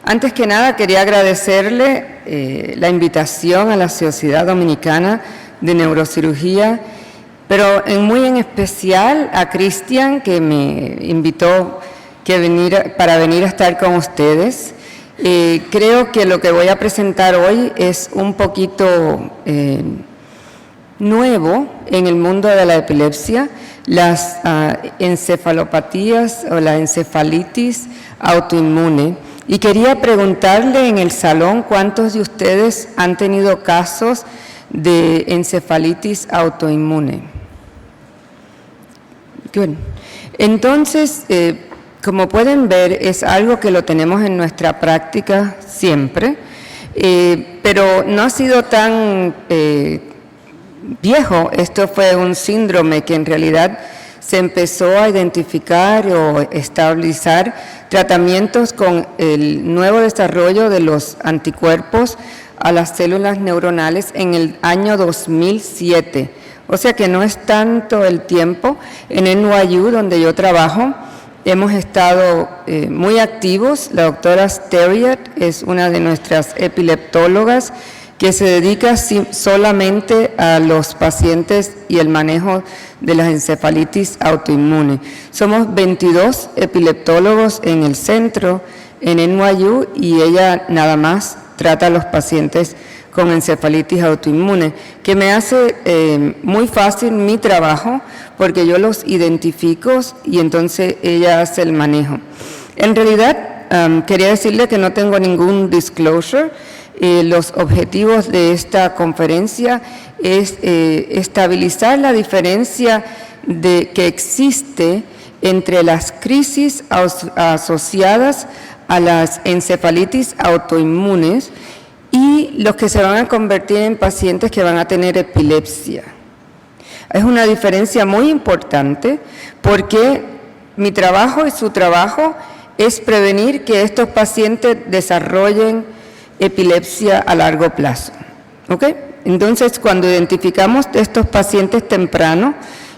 Antes que nada, quería agradecerle la invitación a la Sociedad Dominicana de Neurocirugía, pero muy en especial a Cristian, que me invitó para venir a estar con ustedes. Creo que lo que voy a presentar hoy es un poquito nuevo en el mundo de la epilepsia, las encefalopatías o la encefalitis autoinmune. Y quería preguntarle en el salón cuántos de ustedes han tenido casos de encefalitis autoinmune. Good. Entonces, como pueden ver, es algo que lo tenemos en nuestra práctica siempre, pero no ha sido tan viejo. Esto fue un síndrome que en realidad se empezó a identificar o estabilizar tratamientos con el nuevo desarrollo de los anticuerpos a las células neuronales en el año 2007. O sea que no es tanto el tiempo. En NYU, donde yo trabajo, hemos estado muy activos. La doctora Steriot es una de nuestras epileptólogas que se dedica solamente a los pacientes y el manejo de las encefalitis autoinmune. Somos 22 epileptólogos en el centro, en NYU, y ella nada más trata a los pacientes con encefalitis autoinmune, que me hace muy fácil mi trabajo porque yo los identifico y entonces ella hace el manejo. En realidad, quería decirle que no tengo ningún disclosure. Los objetivos de esta conferencia es estabilizar la diferencia que existe entre las crisis asociadas a las encefalitis autoinmunes y los que se van a convertir en pacientes que van a tener epilepsia. Es una diferencia muy importante porque mi trabajo y su trabajo es prevenir que estos pacientes desarrollen epilepsia a largo plazo. ¿Ok? Entonces, cuando identificamos estos pacientes temprano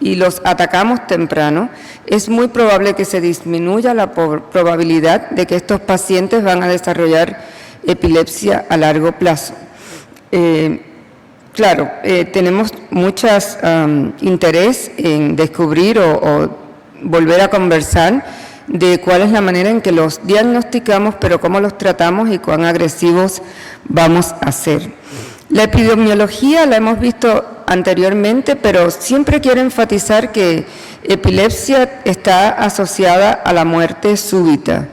y los atacamos temprano, es muy probable que se disminuya la probabilidad de que estos pacientes van a desarrollar epilepsia a largo plazo. Claro, tenemos mucho interés en descubrir o volver a conversar de cuál es la manera en que los diagnosticamos, pero cómo los tratamos y cuán agresivos vamos a ser. La epidemiología la hemos visto anteriormente, pero siempre quiero enfatizar que epilepsia está asociada a la muerte súbita.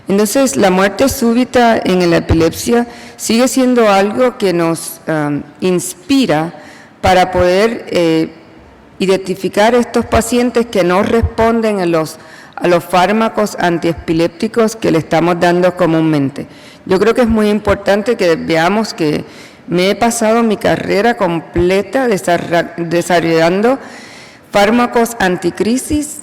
Entonces, la muerte súbita en la epilepsia sigue siendo algo que nos inspira para poder identificar estos pacientes que no responden a los fármacos antiepilépticos que le estamos dando comúnmente. Yo creo que es muy importante que veamos que me he pasado mi carrera completa desarrollando fármacos anticrisis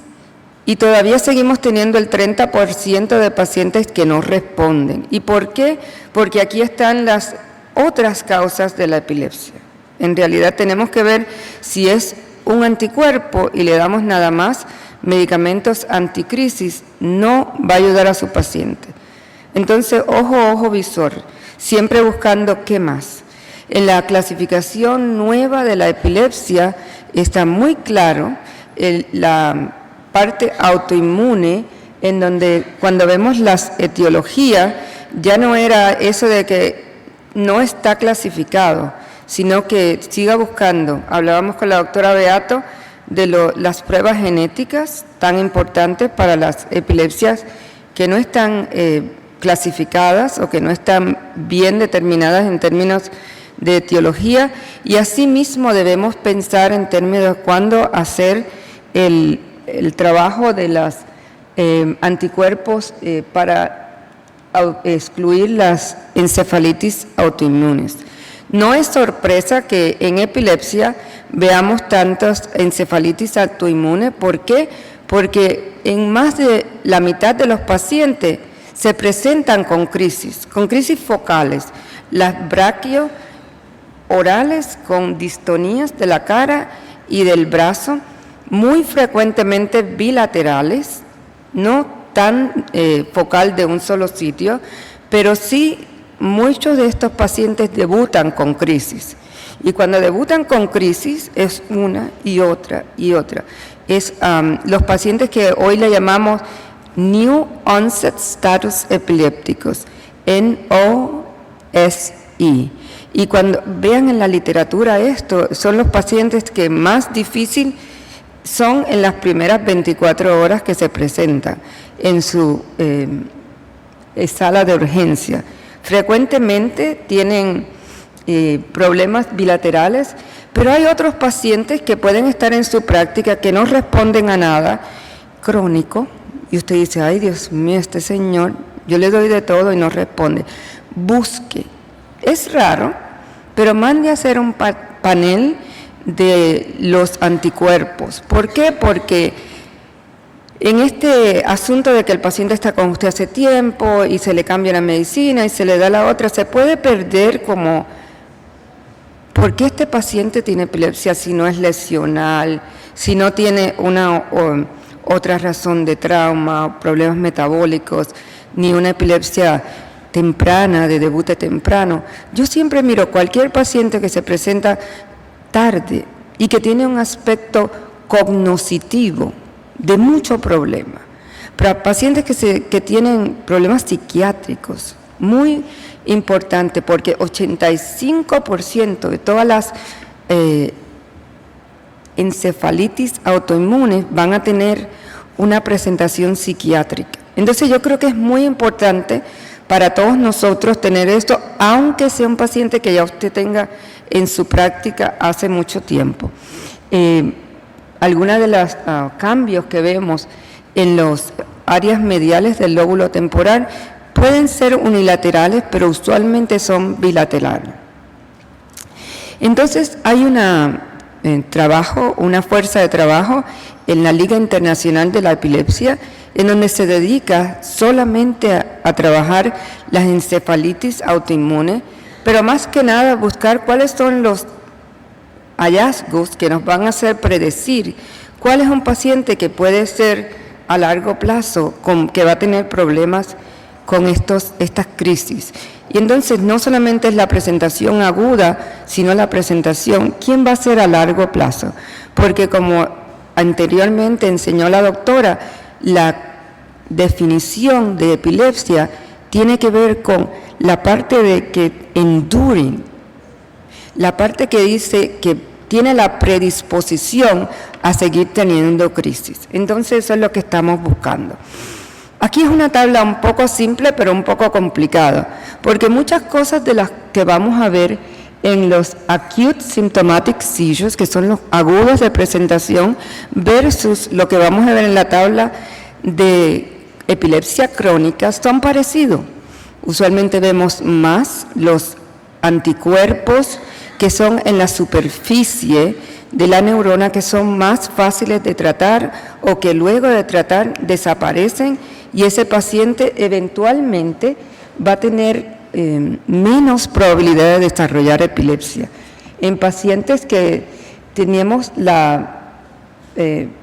y todavía seguimos teniendo el 30% de pacientes que no responden. ¿Y por qué? Porque aquí están las otras causas de la epilepsia. En realidad tenemos que ver si es un anticuerpo y le damos nada más medicamentos anticrisis, no va a ayudar a su paciente. Entonces, ojo visor, siempre buscando qué más. En la clasificación nueva de la epilepsia está muy claro la parte autoinmune, en donde cuando vemos las etiologías, ya no era eso de que no está clasificado, sino que siga buscando. Hablábamos con la doctora Beato de las pruebas genéticas tan importantes para las epilepsias que no están clasificadas o que no están bien determinadas en términos de etiología, y asimismo debemos pensar en términos de cuándo hacer el trabajo de los anticuerpos para excluir las encefalitis autoinmunes. No es sorpresa que en epilepsia veamos tantas encefalitis autoinmunes. ¿Por qué? Porque en más de la mitad de los pacientes se presentan con crisis focales, las braquioorales con distonías de la cara y del brazo, muy frecuentemente bilaterales, no tan focal de un solo sitio, pero sí muchos de estos pacientes debutan con crisis. Y cuando debutan con crisis es una y otra y otra. Es los pacientes que hoy le llamamos New Onset Status Epilépticos, NOSI. Y cuando vean en la literatura esto, son los pacientes que más difícil son en las primeras 24 horas que se presentan en su sala de urgencia. Frecuentemente tienen problemas bilaterales, pero hay otros pacientes que pueden estar en su práctica que no responden a nada crónico, y usted dice, ay Dios mío, este señor, yo le doy de todo y no responde. Busque, es raro, pero mande a hacer un panel de los anticuerpos. ¿Por qué? Porque en este asunto de que el paciente está con usted hace tiempo y se le cambia la medicina y se le da la otra, se puede perder como, ¿por qué este paciente tiene epilepsia si no es lesional, si no tiene una otra razón de trauma, problemas metabólicos, ni una epilepsia temprana, de debute temprano? Yo siempre miro cualquier paciente que se presenta tarde y que tiene un aspecto cognoscitivo de mucho problema. Para pacientes que tienen problemas psiquiátricos, muy importante, porque 85% de todas las encefalitis autoinmunes van a tener una presentación psiquiátrica. Entonces yo creo que es muy importante para todos nosotros tener esto, aunque sea un paciente que ya usted tenga en su práctica hace mucho tiempo. Algunos de los cambios que vemos en las áreas mediales del lóbulo temporal pueden ser unilaterales, pero usualmente son bilaterales. Entonces hay una fuerza de trabajo en la Liga Internacional de la Epilepsia, en donde se dedica solamente a trabajar las encefalitis autoinmunes, pero más que nada buscar cuáles son los hallazgos que nos van a hacer predecir cuál es un paciente que puede ser a largo plazo, que va a tener problemas con estas crisis. Y entonces no solamente es la presentación aguda, sino la presentación, ¿quién va a ser a largo plazo? Porque como anteriormente enseñó la doctora, la definición de epilepsia tiene que ver con la parte de que enduring, la parte que dice que tiene la predisposición a seguir teniendo crisis. Entonces eso es lo que estamos buscando. Aquí es una tabla un poco simple, pero un poco complicada, porque muchas cosas de las que vamos a ver en los acute symptomatic seizures, que son los agudos de presentación, versus lo que vamos a ver en la tabla de epilepsia crónica, son parecidos. Usualmente vemos más los anticuerpos que son en la superficie de la neurona, que son más fáciles de tratar o que luego de tratar desaparecen, y ese paciente eventualmente va a tener menos probabilidad de desarrollar epilepsia. En pacientes que tenemos la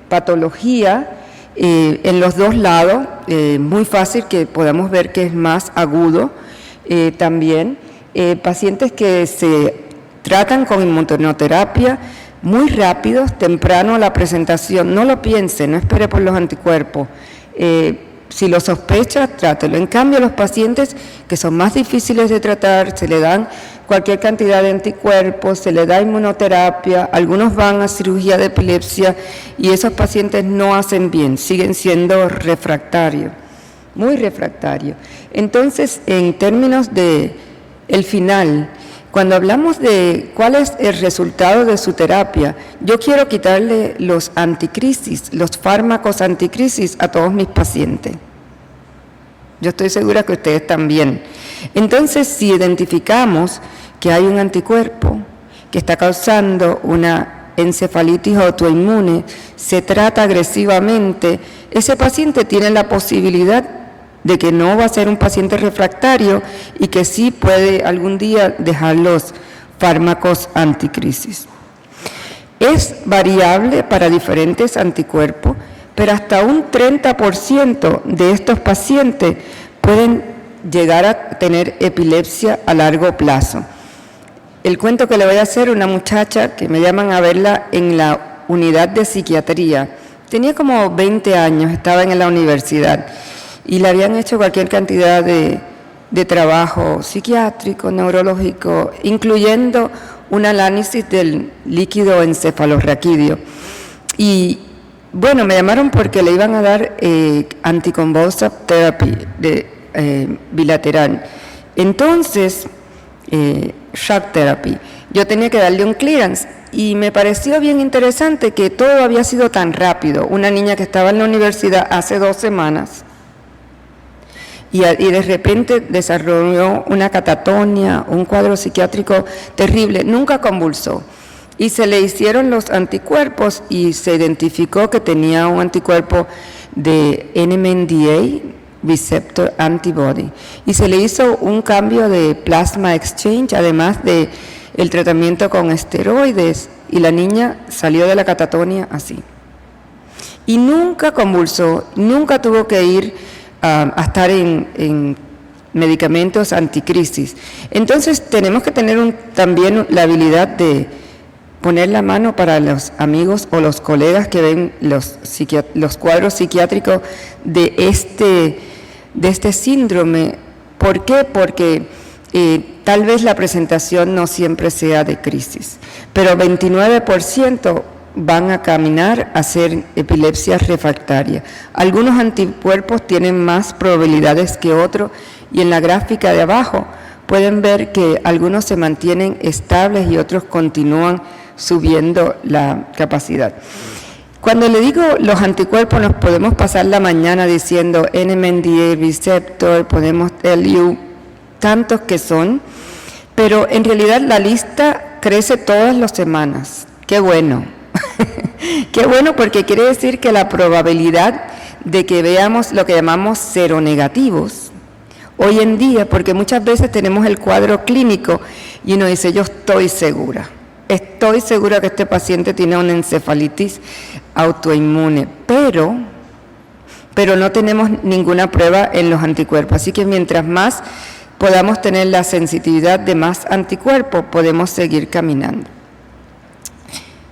patología en los dos lados, muy fácil que podamos ver que es más agudo también. Pacientes que se tratan con inmunoterapia muy rápidos, temprano a la presentación, no lo piense, no espere por los anticuerpos. Si lo sospecha, trátelo. En cambio, los pacientes que son más difíciles de tratar, se le dan cualquier cantidad de anticuerpos, se le da inmunoterapia, algunos van a cirugía de epilepsia y esos pacientes no hacen bien, siguen siendo refractarios, muy refractarios. Entonces, en términos de el final, cuando hablamos de cuál es el resultado de su terapia, yo quiero quitarle los anticrisis, los fármacos anticrisis a todos mis pacientes. Yo estoy segura que ustedes también. Entonces, si identificamos que hay un anticuerpo que está causando una encefalitis autoinmune, se trata agresivamente, ese paciente tiene la posibilidad de que no va a ser un paciente refractario y que sí puede algún día dejar los fármacos anticrisis. Es variable para diferentes anticuerpos, pero hasta un 30% de estos pacientes pueden llegar a tener epilepsia a largo plazo. El cuento que le voy a hacer, una muchacha que me llaman a verla en la unidad de psiquiatría, tenía como 20 años, estaba en la universidad y le habían hecho cualquier cantidad de trabajo psiquiátrico, neurológico, incluyendo un análisis del líquido encefalorraquídeo. Y bueno, me llamaron porque le iban a dar anticonvulsive therapy bilateral. Entonces, shock therapy. Yo tenía que darle un clearance y me pareció bien interesante que todo había sido tan rápido. Una niña que estaba en la universidad hace 2 semanas y de repente desarrolló una catatonia, un cuadro psiquiátrico terrible, nunca convulsó. Y se le hicieron los anticuerpos y se identificó que tenía un anticuerpo de NMDA, receptor antibody, y se le hizo un cambio de plasma exchange, además de el tratamiento con esteroides, y la niña salió de la catatonia así. Y nunca convulsó, nunca tuvo que ir a estar en medicamentos anticrisis. Entonces tenemos que tener también la habilidad de poner la mano para los amigos o los colegas que ven los cuadros psiquiátricos de este síndrome. ¿Por qué? Porque tal vez la presentación no siempre sea de crisis, pero 29% van a caminar a ser epilepsia refractaria. Algunos anticuerpos tienen más probabilidades que otros y en la gráfica de abajo pueden ver que algunos se mantienen estables y otros continúan subiendo la capacidad. Cuando le digo los anticuerpos, nos podemos pasar la mañana diciendo NMDA receptor, podemos LU, tantos que son, pero en realidad la lista crece todas las semanas. ¡Qué bueno! ¡Qué bueno! Porque quiere decir que la probabilidad de que veamos lo que llamamos seronegativos hoy en día, porque muchas veces tenemos el cuadro clínico y uno dice, yo estoy segura que este paciente tiene una encefalitis autoinmune, pero no tenemos ninguna prueba en los anticuerpos. Así que mientras más podamos tener la sensitividad de más anticuerpos, podemos seguir caminando.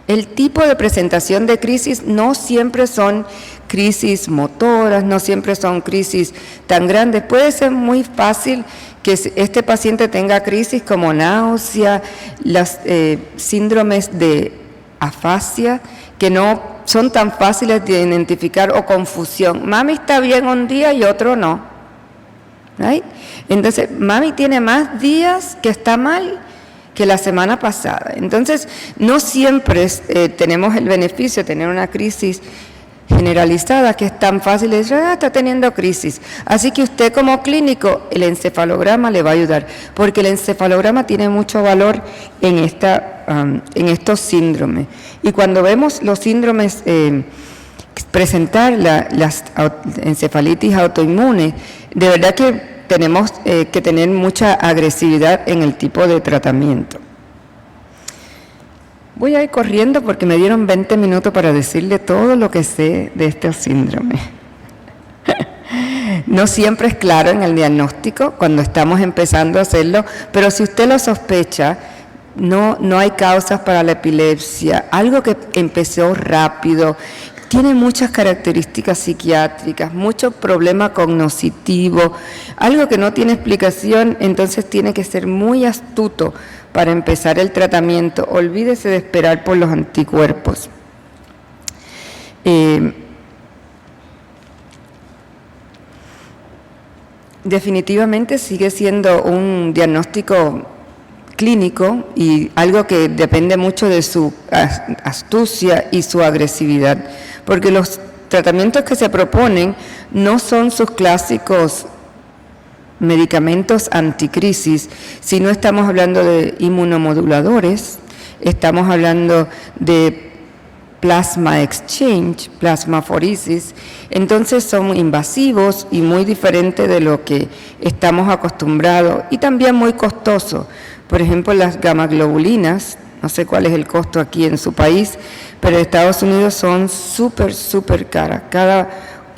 El tipo de presentación de crisis no siempre son crisis motoras, no siempre son crisis tan grandes. Puede ser muy fácil que este paciente tenga crisis como náusea, las síndromes de afasia, que no son tan fáciles de identificar, o confusión. Mami está bien un día y otro no. ¿Right? Entonces, mami tiene más días que está mal que la semana pasada. Entonces, no siempre tenemos el beneficio de tener una crisis generalizada, que es tan fácil de decir, está teniendo crisis. Así que usted como clínico, el encefalograma le va a ayudar, porque el encefalograma tiene mucho valor en estos síndromes. Y cuando vemos los síndromes presentar las encefalitis autoinmunes, de verdad que tenemos que tener mucha agresividad en el tipo de tratamiento. Voy a ir corriendo porque me dieron 20 minutos para decirle todo lo que sé de este síndrome. No siempre es claro en el diagnóstico cuando estamos empezando a hacerlo, pero si usted lo sospecha, no hay causas para la epilepsia, algo que empezó rápido, tiene muchas características psiquiátricas, mucho problema cognitivo, algo que no tiene explicación, entonces tiene que ser muy astuto para empezar el tratamiento. Olvídese de esperar por los anticuerpos. Definitivamente sigue siendo un diagnóstico clínico y algo que depende mucho de su astucia y su agresividad, porque los tratamientos que se proponen no son sus clásicos medicamentos anticrisis, sino estamos hablando de inmunomoduladores, estamos hablando de plasma exchange, plasmaforesis, entonces son invasivos y muy diferentes de lo que estamos acostumbrados y también muy costosos. Por ejemplo, las gamaglobulinas, no sé cuál es el costo aquí en su país, pero en Estados Unidos son súper caras. Cada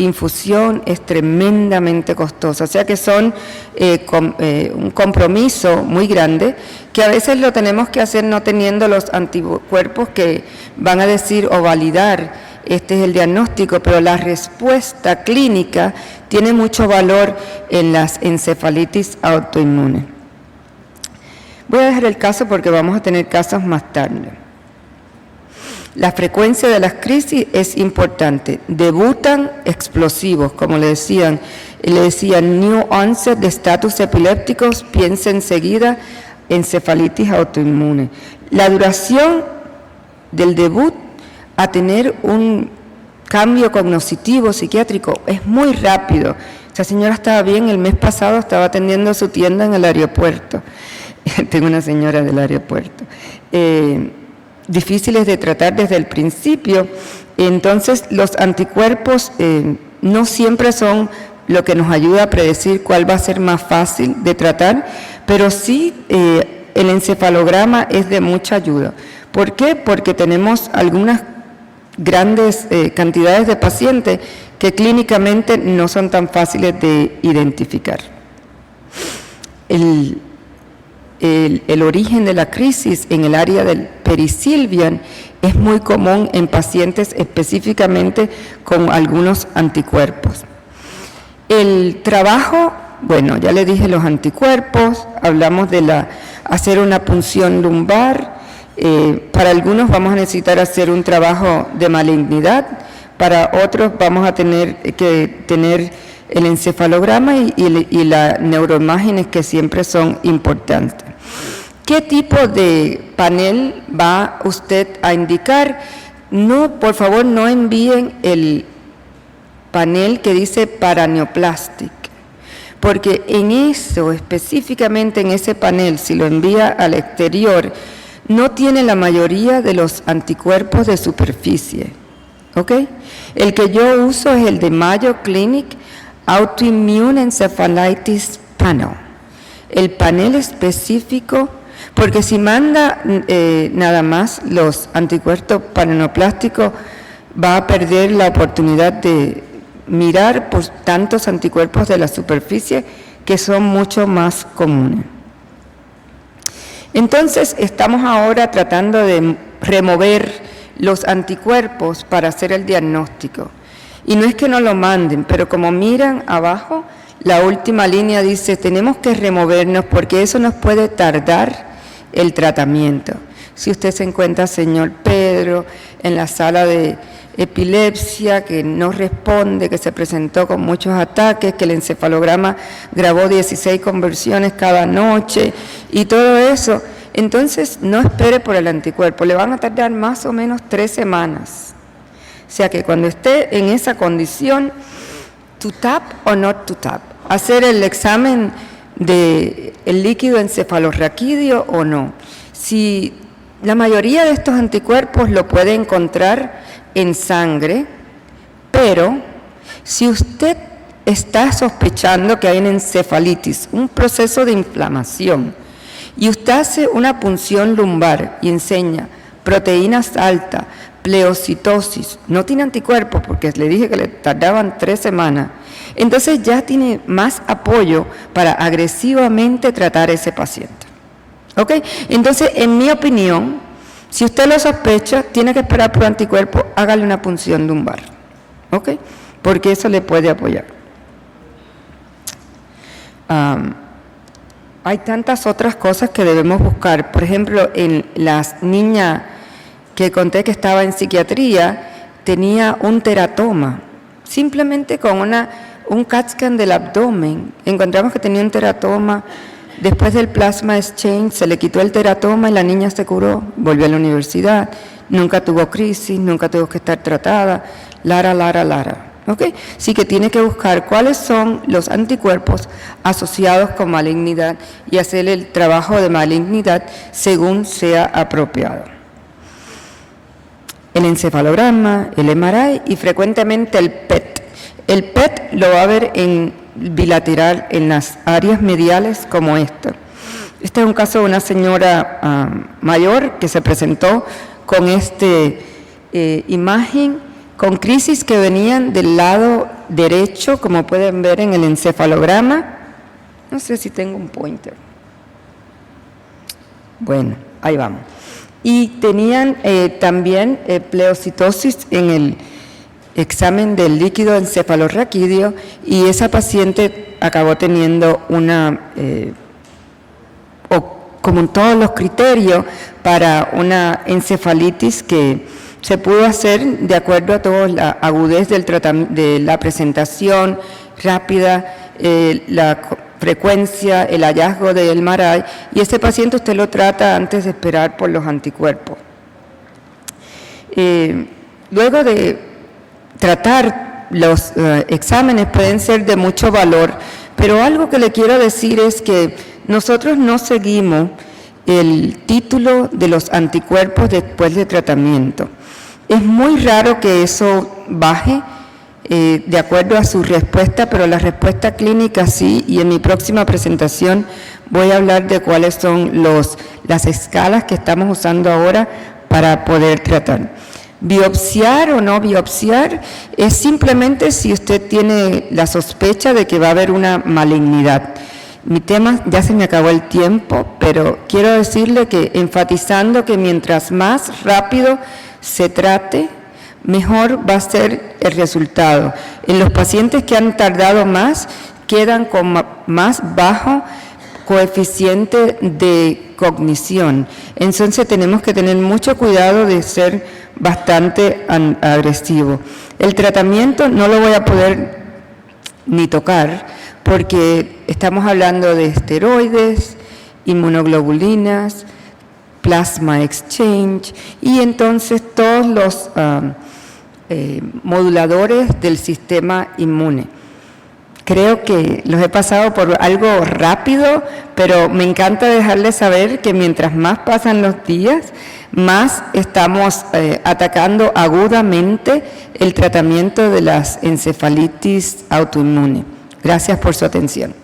infusión es tremendamente costosa, o sea que son un compromiso muy grande que a veces lo tenemos que hacer no teniendo los anticuerpos que van a decir o validar este es el diagnóstico, pero la respuesta clínica tiene mucho valor en las encefalitis autoinmunes. Voy a dejar el caso porque vamos a tener casos más tarde. La frecuencia de las crisis es importante. Debutan explosivos, como le decían new onset de estatus epilépticos, piensa enseguida encefalitis autoinmune. La duración del debut a tener un cambio cognitivo psiquiátrico es muy rápido. Esa señora estaba bien, el mes pasado estaba atendiendo su tienda en el aeropuerto. Tengo una señora del aeropuerto. Difíciles de tratar desde el principio, entonces los anticuerpos no siempre son lo que nos ayuda a predecir cuál va a ser más fácil de tratar, pero sí el encefalograma es de mucha ayuda. ¿Por qué? Porque tenemos algunas grandes cantidades de pacientes que clínicamente no son tan fáciles de identificar. El origen de la crisis en el área del perisilvian es muy común en pacientes específicamente con algunos anticuerpos. El trabajo, bueno, ya le dije los anticuerpos, hablamos de hacer una punción lumbar, para algunos vamos a necesitar hacer un trabajo de malignidad, para otros vamos a tener que tener el encefalograma y las neuroimágenes que siempre son importantes. ¿Qué tipo de panel va usted a indicar? No, por favor, no envíen el panel que dice paraneoplastic, porque en eso, específicamente en ese panel, si lo envía al exterior, no tiene la mayoría de los anticuerpos de superficie, ¿ok? El que yo uso es el de Mayo Clinic Autoimmune Encephalitis Panel, el panel específico. Porque si manda nada más los anticuerpos paraneoplásticos, va a perder la oportunidad de mirar por tantos anticuerpos de la superficie que son mucho más comunes. Entonces, estamos ahora tratando de remover los anticuerpos para hacer el diagnóstico. Y no es que no lo manden, pero como miran abajo, la última línea dice, tenemos que removernos porque eso nos puede tardar el tratamiento. Si usted se encuentra, señor Pedro, en la sala de epilepsia, que no responde, que se presentó con muchos ataques, que el encefalograma grabó 16 conversiones cada noche y todo eso, entonces no espere por el anticuerpo, le van a tardar más o menos 3 semanas. O sea que cuando esté en esa condición, to tap o not to tap, hacer el examen del líquido encefalorraquídeo o no. Si la mayoría de estos anticuerpos lo puede encontrar en sangre, pero si usted está sospechando que hay una encefalitis, un proceso de inflamación, y usted hace una punción lumbar y enseña proteínas altas, pleocitosis, no tiene anticuerpos porque le dije que le tardaban 3 semanas, entonces ya tiene más apoyo para agresivamente tratar a ese paciente. ¿Ok? Entonces, en mi opinión, si usted lo sospecha, tiene que esperar por anticuerpos, hágale una punción lumbar. ¿Ok? Porque eso le puede apoyar. Hay tantas otras cosas que debemos buscar. Por ejemplo, en las niñas que conté que estaba en psiquiatría, tenía un teratoma. Simplemente con un CAT scan del abdomen, encontramos que tenía un teratoma. Después del plasma exchange se le quitó el teratoma y la niña se curó, volvió a la universidad, nunca tuvo crisis, nunca tuvo que estar tratada, Lara. ¿Ok? Así que tiene que buscar cuáles son los anticuerpos asociados con malignidad y hacer el trabajo de malignidad según sea apropiado. El encefalograma, el MRI y frecuentemente el PET. El PET lo va a ver en bilateral en las áreas mediales como esta. Este es un caso de una señora mayor que se presentó con imagen con crisis que venían del lado derecho, como pueden ver en el encefalograma. No sé si tengo un pointer. Bueno, ahí vamos. Y tenían también pleocitosis en el examen del líquido encefalorraquídeo, y esa paciente acabó teniendo como todos los criterios para una encefalitis que se pudo hacer de acuerdo a toda la agudez de la presentación rápida, la frecuencia, el hallazgo del MRI, y este paciente usted lo trata antes de esperar por los anticuerpos. Luego de tratar, los exámenes pueden ser de mucho valor, pero algo que le quiero decir es que nosotros no seguimos el título de los anticuerpos después de tratamiento. Es muy raro que eso baje de acuerdo a su respuesta, pero la respuesta clínica sí, y en mi próxima presentación voy a hablar de cuáles son las escalas que estamos usando ahora para poder tratar. Biopsiar o no biopsiar es simplemente si usted tiene la sospecha de que va a haber una malignidad. Mi tema, ya se me acabó el tiempo, pero quiero decirle que enfatizando que mientras más rápido se trate, mejor va a ser el resultado. En los pacientes que han tardado más, quedan con más bajo coeficiente de cognición. Entonces tenemos que tener mucho cuidado de ser bastante agresivo. El tratamiento no lo voy a poder ni tocar porque estamos hablando de esteroides, inmunoglobulinas, plasma exchange y entonces todos los moduladores del sistema inmune. Creo que los he pasado por algo rápido, pero me encanta dejarles saber que mientras más pasan los días, más estamos atacando agudamente el tratamiento de las encefalitis autoinmune. Gracias por su atención.